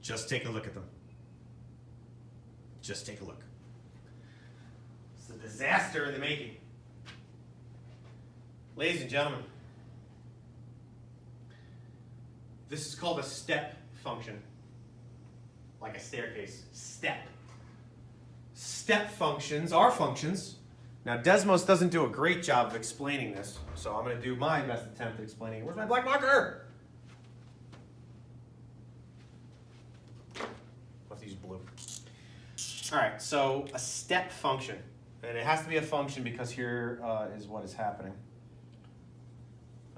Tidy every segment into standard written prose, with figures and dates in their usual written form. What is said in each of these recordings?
Just take a look at them. Just take a look. It's a disaster in the making. Ladies and gentlemen, this is called a step function. Like a staircase. Step. Step functions are functions. Now, Desmos doesn't do a great job of explaining this, so I'm going to do my best attempt at explaining it. Where's my black marker? Let's use blue. All right, so a step function. And it has to be a function because here is what is happening.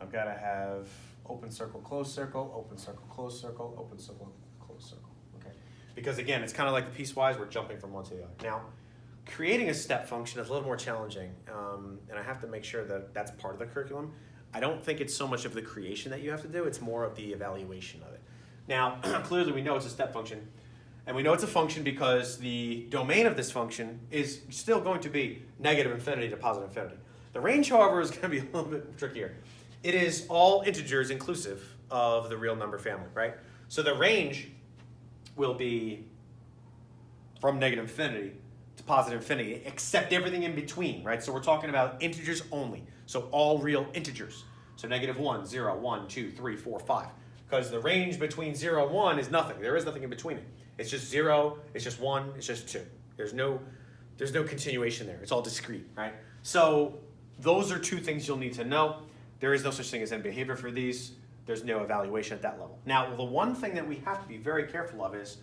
I've got to have open circle, closed circle, open circle, closed circle, open circle, closed circle. Okay? Because again, it's kind of like the piecewise, we're jumping from one to the other. Now, creating a step function is a little more challenging, and I have to make sure that that's part of the curriculum. I don't think it's so much of the creation that you have to do, it's more of the evaluation of it. Now, clearly we know it's a step function, and we know it's a function because the domain of this function is still going to be negative infinity to positive infinity. The range, however, is going to be a little bit trickier. It is all integers inclusive of the real number family, right? So the range will be from negative infinity to positive infinity, except everything in between, right? So we're talking about integers only. So all real integers. So -1, 0, 1, 2, 3, 4, 5. Because the range between 0 and 1 is nothing. There is nothing in between it. It's just 0, it's just 1, it's just 2. There's no continuation there. It's all discrete, right? So those are two things you'll need to know. There is no such thing as end behavior for these. There's no evaluation at that level. Now, the one thing that we have to be very careful of is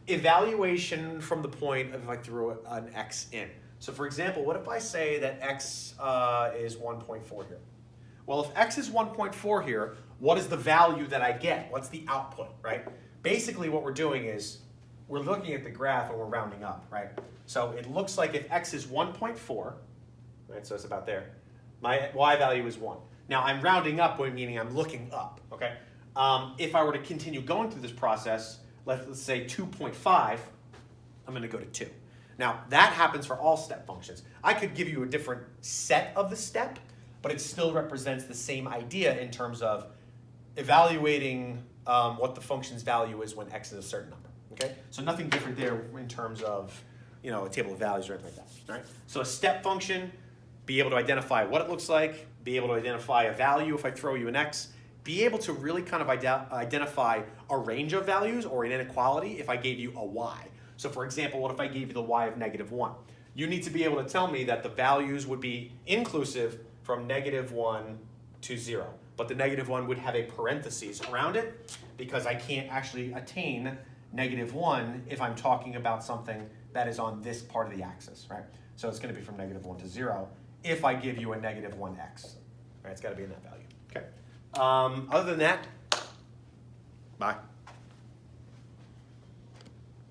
evaluation from the point of if I throw an x in. So for example, what if I say that x is 1.4 here? Well, if x is 1.4 here, what is the value that I get? What's the output, right? Basically what we're doing is we're looking at the graph and we're rounding up, right? So it looks like if x is 1.4, right, so it's about there, my y value is 1. Now I'm rounding up, meaning I'm looking up, okay? If I were to continue going through this process, let's say 2.5, I'm going to go to 2. Now, that happens for all step functions. I could give you a different set of the step, but it still represents the same idea in terms of evaluating what the function's value is when x is a certain number, okay? So nothing different there in terms of, a table of values or anything like that, right? So a step function, be able to identify what it looks like, be able to identify a value if I throw you an x, be able to really kind of identify a range of values or an inequality if I gave you a y. So for example, what if I gave you the y of -1? You need to be able to tell me that the values would be inclusive from -1 to 0. But the -1 would have a parentheses around it because I can't actually attain -1 if I'm talking about something that is on this part of the axis, right? So it's going to be from -1 to 0 if I give you a -1x, right? It's got to be in that value, okay? Other than that, bye.